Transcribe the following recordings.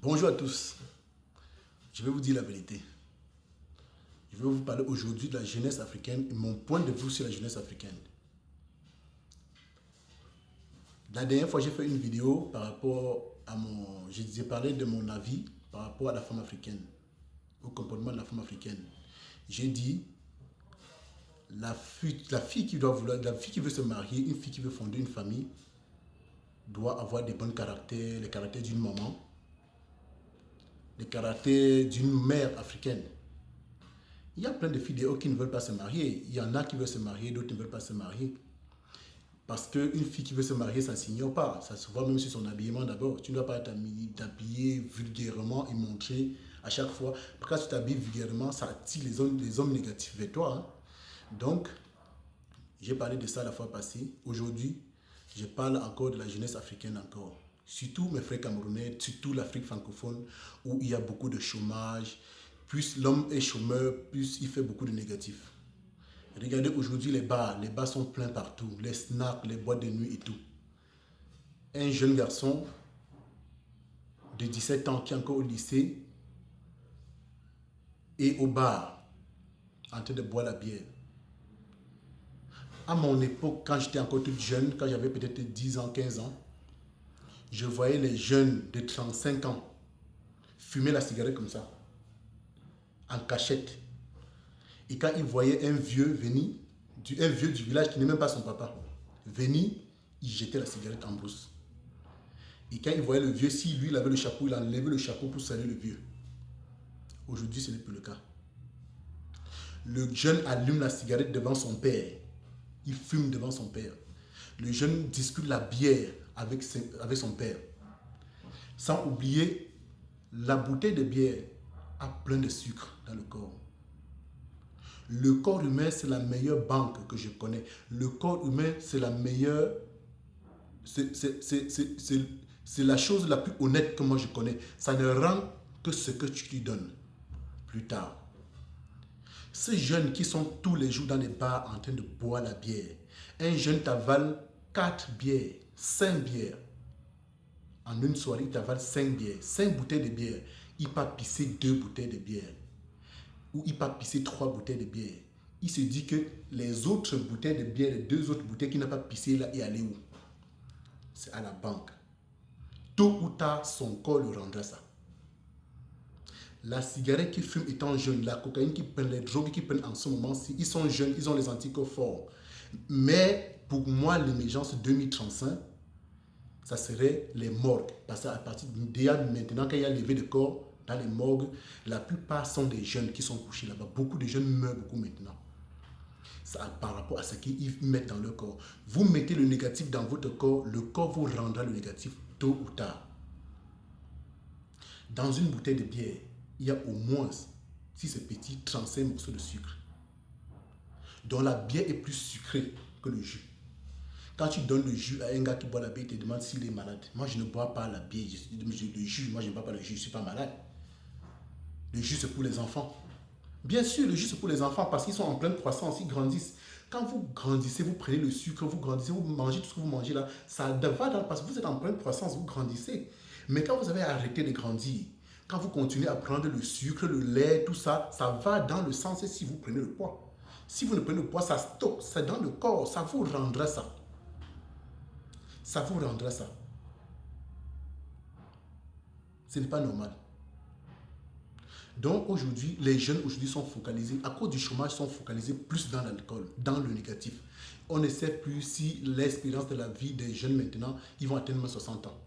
Bonjour à tous. Je vais vous dire la vérité. Je vais vous parler aujourd'hui de la jeunesse africaine et mon point de vue sur la jeunesse africaine. La dernière fois, j'ai fait une vidéo par rapport à mon... J'ai parlé de mon avis par rapport à la femme africaine, au comportement de la femme africaine. J'ai dit, la fille qui veut se marier, une fille qui veut fonder une famille, doit avoir des bons caractères, les caractères d'une maman, les caractères d'une mère africaine. Il y a plein de filles qui ne veulent pas se marier. Il y en a qui veulent se marier, d'autres ne veulent pas se marier. Parce qu'une fille qui veut se marier, ça ne s'ignore pas. Ça se voit même sur son habillement d'abord. Tu ne dois pas t'habiller vulgairement et montrer à chaque fois. Parce que quand tu t'habilles vulgairement, ça attire les hommes négatifs vers toi. Donc, j'ai parlé de ça la fois passée. Aujourd'hui, je parle encore de la jeunesse africaine encore. Surtout mes frères camerounais, surtout l'Afrique francophone, où il y a beaucoup de chômage. Plus l'homme est chômeur, plus il fait beaucoup de négatifs. Regardez aujourd'hui les bars sont pleins partout, les snacks, les boîtes de nuit et tout. Un jeune garçon de 17 ans qui est encore au lycée et au bar en train de boire la bière. À mon époque, quand j'étais encore toute jeune, quand j'avais peut-être 10 ans, 15 ans, je voyais les jeunes de 35 ans fumer la cigarette comme ça, en cachette. Et quand ils voyaient un vieux venir, un vieux du village qui n'est même pas son papa, venir, il jetait la cigarette en brousse. Et quand il voyait le vieux, si lui il avait le chapeau, il enlevait le chapeau pour saluer le vieux. Aujourd'hui, ce n'est plus le cas. Le jeune allume la cigarette devant son père. Il fume devant son père. Le jeune discute la bière avec son père. Sans oublier, la bouteille de bière a plein de sucre dans le corps. Le corps humain, c'est la meilleure banque que je connais. Le corps humain, c'est la meilleure... C'est la chose la plus honnête que moi je connais. Ça ne rend que ce que tu lui donnes plus tard. Ces jeunes qui sont tous les jours dans les bars en train de boire la bière. Un jeune t'avale 4 bières, 5 bières. En une soirée, il t'avale 5 bières, 5 bouteilles de bière. Il peut pisser 2 bouteilles de bière. Ou il peut pisser 3 bouteilles de bière. Il se dit que les autres bouteilles de bière, les 2 autres bouteilles qu'il n'a pas pissé là, et aller où? C'est à la banque. Tôt ou tard, son corps le rendra ça. La cigarette qu'ils fument étant jeune, la cocaïne qu'ils prennent, les drogues qu'ils prennent en ce moment, ils sont jeunes, ils ont les anticorps forts. Mais pour moi, l'émergence 2035, ça serait les morgues. Parce qu'à partir d'hier, maintenant, quand il y a levé de corps dans les morgues, la plupart sont des jeunes qui sont couchés là-bas. Beaucoup de jeunes meurent beaucoup maintenant. Ça, par rapport à ce qu'ils mettent dans leur corps. Vous mettez le négatif dans votre corps, le corps vous rendra le négatif tôt ou tard. Dans une bouteille de bière, il y a au moins, si c'est petit, 35 morceaux de sucre. Donc la bière est plus sucrée que le jus. Quand tu donnes le jus à un gars qui boit la bière, il te demande s'il est malade. Moi, je ne bois pas la bière, le jus. Moi, je ne bois pas le jus, je ne suis pas malade. Le jus, c'est pour les enfants. Bien sûr, le jus, c'est pour les enfants parce qu'ils sont en pleine croissance, ils grandissent. Quand vous grandissez, vous prenez le sucre, vous grandissez, vous mangez tout ce que vous mangez là, ça va parce que vous êtes en pleine croissance, vous grandissez. Mais quand vous avez arrêté de grandir, quand vous continuez à prendre le sucre, le lait, tout ça, ça va dans le sens si vous prenez le poids. Si vous ne prenez le poids, ça stocke, c'est dans le corps, ça vous rendra ça. Ça vous rendra ça. Ce n'est pas normal. Donc aujourd'hui, les jeunes aujourd'hui sont focalisés, à cause du chômage, sont focalisés plus dans l'alcool, dans le négatif. On ne sait plus si l'espérance de la vie des jeunes maintenant, ils vont atteindre 60 ans.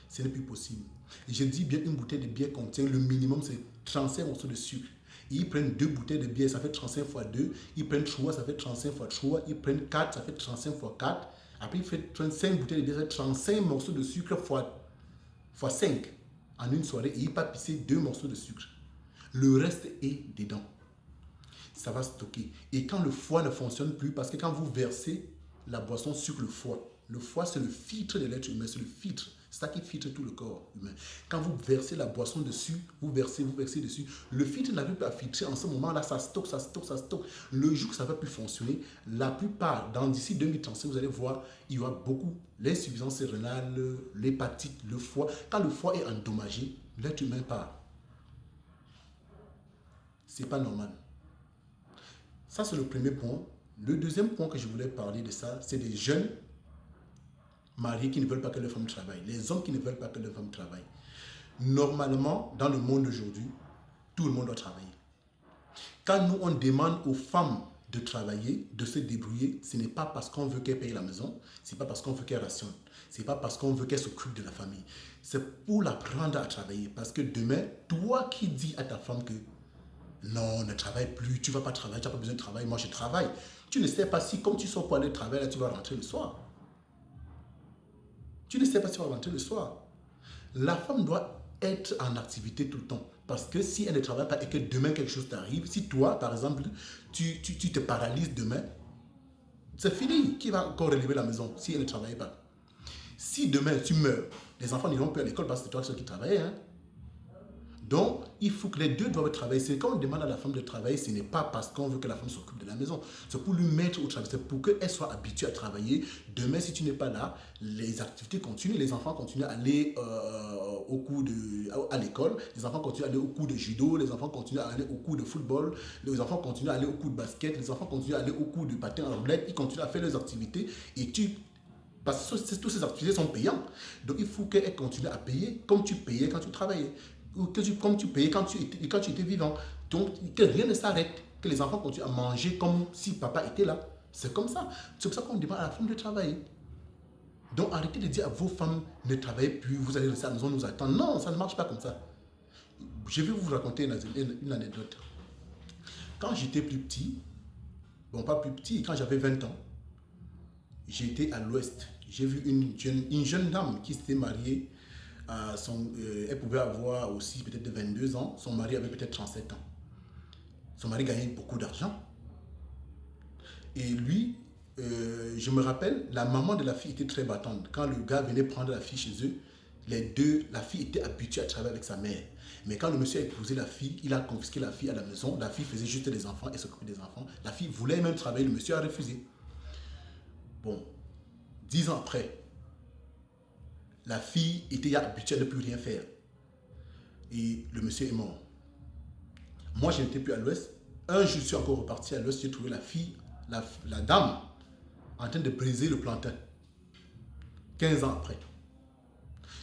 Ce n'est plus possible. Et je dis bien, une bouteille de bière contient le minimum, c'est 35 morceaux de sucre. Et ils prennent 2 bouteilles de bière, ça fait 35 fois 2. Ils prennent 3, ça fait 35 fois 3. Ils prennent 4, ça fait 35 fois 4. Après, ils prennent 5 bouteilles de bière, ça fait 35 morceaux de sucre fois 5 en une soirée. Et ils peuvent pisser 2 morceaux de sucre. Le reste est dedans. Ça va stocker. Et quand le foie ne fonctionne plus, parce que quand vous versez la boisson sur le foie c'est le filtre de l'être humain, c'est le filtre. C'est ça qui filtre tout le corps humain. Quand vous versez la boisson dessus, vous versez dessus, le filtre n'arrive pas à filtrer en ce moment-là, ça stocke. Le jour que ça ne va plus fonctionner, la plupart, d'ici 2035, vous allez voir, il y aura beaucoup l'insuffisance rénale, l'hépatite, le foie. Quand le foie est endommagé, l'être humain part. C'est pas normal. Ça, c'est le premier point. Le deuxième point que je voulais parler de ça, c'est des jeunes mariés qui ne veulent pas que leur femme travaille. Les hommes qui ne veulent pas que leur femme travaille. Normalement, dans le monde d'aujourd'hui, tout le monde doit travailler. Quand nous, on demande aux femmes de travailler, de se débrouiller, ce n'est pas parce qu'on veut qu'elles payent la maison, ce n'est pas parce qu'on veut qu'elles rationnent, ce n'est pas parce qu'on veut qu'elles s'occupent de la famille. C'est pour l'apprendre à travailler. Parce que demain, toi qui dis à ta femme que non, ne travaille plus, tu ne vas pas travailler, tu n'as pas besoin de travail, moi je travaille. Tu ne sais pas si, comme tu sors pour aller travailler, là, tu vas rentrer le soir. Tu ne sais pas si tu vas rentrer le soir. La femme doit être en activité tout le temps. Parce que si elle ne travaille pas et que demain quelque chose t'arrive, si toi, par exemple, tu te paralyses demain, c'est fini. Qui va encore relever la maison si elle ne travaille pas? Si demain tu meurs, les enfants n'iront plus à l'école parce que c'est toi seul qui travaillais. Hein? Donc, il faut que les deux doivent travailler. C'est quand on demande à la femme de travailler, ce n'est pas parce qu'on veut que la femme s'occupe de la maison. C'est pour lui mettre au travail. C'est pour qu'elle soit habituée à travailler. Demain, si tu n'es pas là, les activités continuent. Les enfants continuent à aller à l'école. Les enfants continuent à aller au cours de judo. Les enfants continuent à aller au cours de football. Les enfants continuent à aller au cours de basket. Les enfants continuent à aller au cours de patin en roulette. Ils continuent à faire leurs activités. Et parce que toutes ces activités sont payantes. Donc, il faut qu'elles continuent à payer comme tu payais quand tu travaillais. Comme tu payais quand tu étais vivant. Donc, que rien ne s'arrête, que les enfants continuent à manger comme si papa était là. C'est comme ça. C'est pour ça qu'on demande à la femme de travailler. Donc, arrêtez de dire à vos femmes, ne travaillez plus, vous allez rester à la maison, nous attendre. Non, ça ne marche pas comme ça. Je vais vous raconter une anecdote. Quand j'étais plus petit, bon, pas plus petit, quand j'avais 20 ans, j'étais à l'ouest. J'ai vu une jeune dame qui s'était mariée. Elle pouvait avoir aussi peut-être 22 ans. Son mari avait peut-être 37 ans. Son mari gagnait beaucoup d'argent. Et lui, je me rappelle, la maman de la fille était très battante. Quand le gars venait prendre la fille chez eux, la fille était habituée à travailler avec sa mère. Mais quand le monsieur a épousé la fille, il a confisqué la fille à la maison. La fille faisait juste les enfants et s'occupait des enfants. La fille voulait même travailler, le monsieur a refusé. Bon, 10 ans après, la fille était habituée à ne plus rien faire. Et le monsieur est mort. Moi, je n'étais plus à l'ouest. Un jour, je suis encore reparti à l'ouest. J'ai trouvé la fille, la dame, en train de briser le plantain. 15 ans après.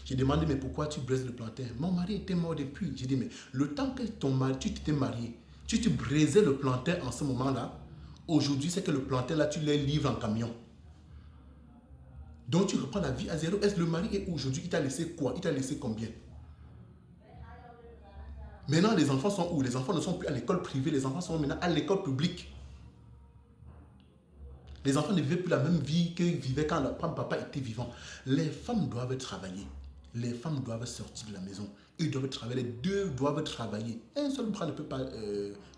J'ai demandé, mais pourquoi tu brises le plantain? Mon mari était mort depuis. J'ai dit, mais le temps que tu t'étais marié, tu te brisais le plantain en ce moment-là. Aujourd'hui, c'est que le plantain, là, tu les livres en camion. Donc, tu reprends la vie à zéro. Est-ce que le mari est aujourd'hui, il t'a laissé quoi? Il t'a laissé combien? Maintenant, les enfants sont où? Les enfants ne sont plus à l'école privée, les enfants sont maintenant à l'école publique. Les enfants ne vivent plus la même vie qu'ils vivaient quand papa était vivant. Les femmes doivent travailler. Les femmes doivent sortir de la maison. Ils doivent travailler. Les deux doivent travailler. Un seul bras ne peut pas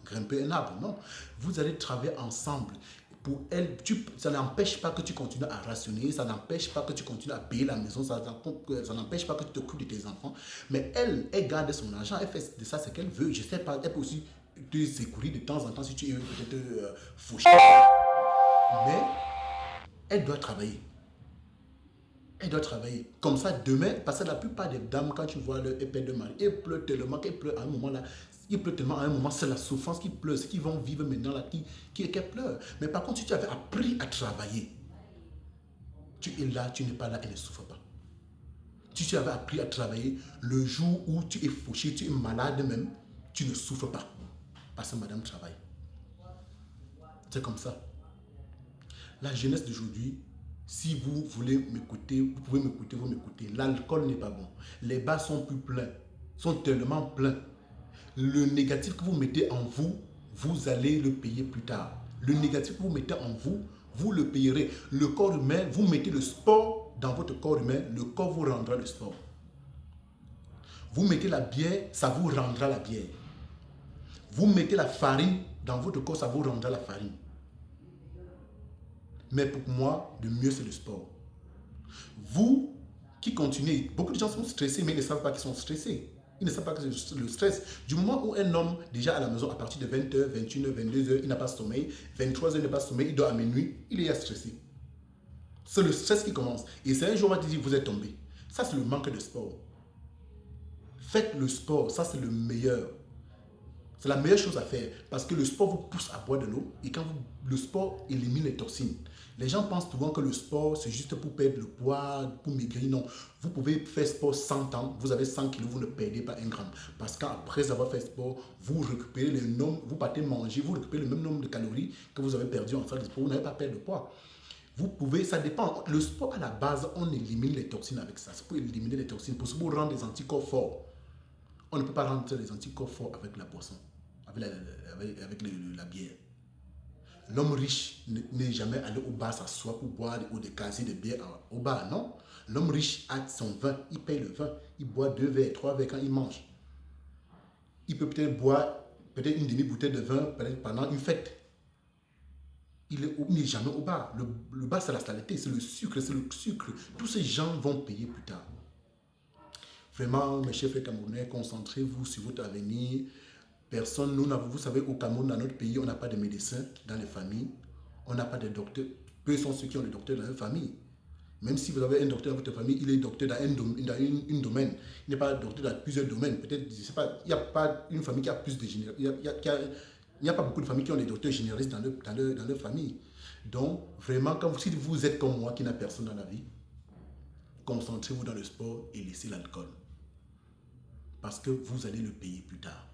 grimper un arbre. Non. Vous allez travailler ensemble. Pour elle, ça n'empêche pas que tu continues à rationner, ça n'empêche pas que tu continues à payer la maison, ça n'empêche pas que tu t'occupes de tes enfants. Mais elle garde son argent, elle fait de ça ce qu'elle veut. Je ne sais pas, elle peut aussi te secourir de temps en temps si tu es peut-être fauché. Mais elle doit travailler. Elle doit travailler. Comme ça, demain, parce que la plupart des dames, quand tu vois leur père de mari, elles pleurent tellement qu'elles pleurent à un moment là. Il pleut tellement à un moment, c'est la souffrance qui pleure, ce qu'ils vont vivre maintenant là, qui pleure. Mais par contre, si tu avais appris à travailler, tu es là, tu n'es pas là, elle ne souffre pas. Si tu avais appris à travailler, le jour où tu es fauché, tu es malade même, tu ne souffres pas. Parce que madame travaille. C'est comme ça. La jeunesse d'aujourd'hui, si vous voulez m'écouter, vous pouvez m'écouter, vous m'écoutez. L'alcool n'est pas bon. Les bars sont plus pleins, sont tellement pleins. Le négatif que vous mettez en vous, vous allez le payer plus tard. Le négatif que vous mettez en vous, vous le payerez. Le corps humain, vous mettez le sport dans votre corps humain, le corps vous rendra le sport. Vous mettez la bière, ça vous rendra la bière. Vous mettez la farine dans votre corps, ça vous rendra la farine. Mais pour moi, le mieux c'est le sport. Vous qui continuent. Beaucoup de gens sont stressés, mais ils ne savent pas qu'ils sont stressés. Ils ne savent pas que c'est le stress. Du moment où un homme, déjà à la maison, à partir de 20h, 21h, 22h, il n'a pas sommeil, 23h, il n'a pas sommeil, il dort à minuit, il est stressé. C'est le stress qui commence. Et c'est un jour, on va te dire, vous êtes tombé. Ça, c'est le manque de sport. Faites le sport, ça, c'est le meilleur. C'est la meilleure chose à faire parce que le sport vous pousse à boire de l'eau et quand le sport élimine les toxines. Les gens pensent souvent que le sport, c'est juste pour perdre le poids, pour maigrir. Non, vous pouvez faire sport 100 ans, vous avez 100 kilos, vous ne perdez pas un gramme. Parce qu'après avoir fait sport, vous récupérez le nombre, vous partez manger, vous récupérez le même nombre de calories que vous avez perdu en salle de sport, vous n'avez pas perdu de poids. Vous pouvez, ça dépend. Le sport à la base, on élimine les toxines avec ça. C'est pour éliminer les toxines, pour vous rendre des anticorps forts. On ne peut pas rendre les anticorps forts avec la boisson, avec la bière. L'homme riche n'est jamais allé au bar s'asseoir pour boire ou de casser de bière au bar, non. L'homme riche a son vin, il paye le vin, il boit 2 verres, 3 verres quand il mange. Il peut peut-être boire peut-être une demi-bouteille de vin pendant une fête. Il n'est jamais au bar. Le bar, c'est la saleté, c'est le sucre, c'est le sucre. Tous ces gens vont payer plus tard. Vraiment, mes chers frères camerounais, concentrez-vous sur votre avenir. Personne, vous savez, au Cameroun, dans notre pays, on n'a pas de médecins dans les familles. On n'a pas de docteurs. Peu sont ceux qui ont des docteurs dans leur famille. Même si vous avez un docteur dans votre famille, il est docteur dans un domaine. Il n'est pas docteur dans plusieurs domaines. Peut-être, je sais pas, il n'y a pas une famille qui a plus de généralistes. Il n'y a pas beaucoup de familles qui ont des docteurs généralistes dans leur famille. Donc, vraiment, si vous êtes comme moi, qui n'a personne dans la vie, concentrez-vous dans le sport et laissez l'alcool. Parce que vous allez le payer plus tard.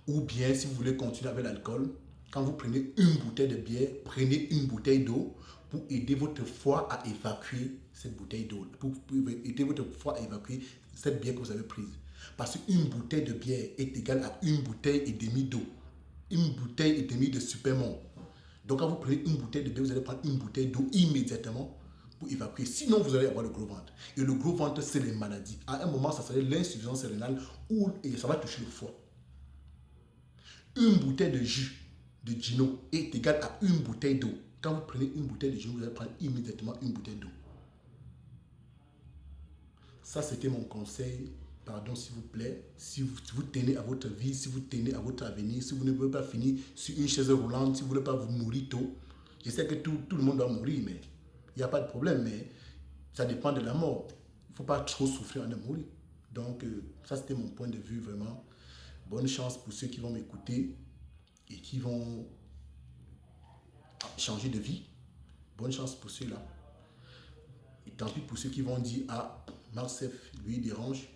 Ou bien, si vous voulez continuer avec l'alcool, quand vous prenez une bouteille de bière, prenez une bouteille d'eau pour aider votre foie à évacuer cette bouteille d'eau, pour aider votre foie à évacuer cette bière que vous avez prise. Parce qu'une bouteille de bière est égale à une bouteille et demie d'eau. Une bouteille et demie de Supermont. Donc, quand vous prenez une bouteille de bière, vous allez prendre une bouteille d'eau immédiatement pour évacuer. Sinon, vous allez avoir le gros ventre. Et le gros ventre, c'est les maladies. À un moment, ça serait l'insuffisance rénale et ça va toucher le foie. Une bouteille de jus de Gino est égale à une bouteille d'eau. Quand vous prenez une bouteille de jus, vous allez prendre immédiatement une bouteille d'eau. Ça, c'était mon conseil. Pardon, s'il vous plaît. Si vous tenez à votre vie, si vous tenez à votre avenir, si vous ne voulez pas finir sur une chaise roulante, si vous ne voulez pas vous mourir tôt. Je sais que tout le monde doit mourir, mais il n'y a pas de problème. Mais ça dépend de la mort. Il ne faut pas trop souffrir en de mourir. Donc, ça, c'était mon point de vue, vraiment. Bonne chance pour ceux qui vont m'écouter et qui vont changer de vie. Bonne chance pour ceux-là. Et tant pis pour ceux qui vont dire, ah, Marcef, lui, il dérange.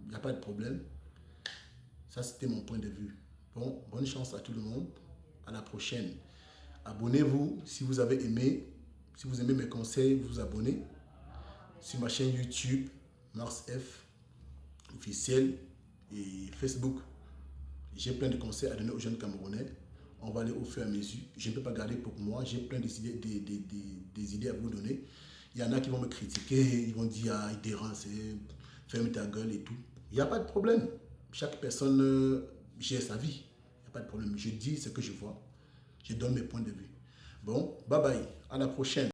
Il n'y a pas de problème. Ça, c'était mon point de vue. Bon, bonne chance à tout le monde. À la prochaine. Abonnez-vous si vous avez aimé. Si vous aimez mes conseils, vous abonnez. Sur ma chaîne YouTube, Marcef officiel et Facebook. J'ai plein de conseils à donner aux jeunes Camerounais. On va aller au fur et à mesure. Je ne peux pas garder pour moi. J'ai plein des idées à vous donner. Il y en a qui vont me critiquer. Ils vont dire, ah, il dérange, ferme ta gueule et tout. Il n'y a pas de problème. Chaque personne gère sa vie. Il n'y a pas de problème. Je dis ce que je vois. Je donne mes points de vue. Bon, bye bye. À la prochaine.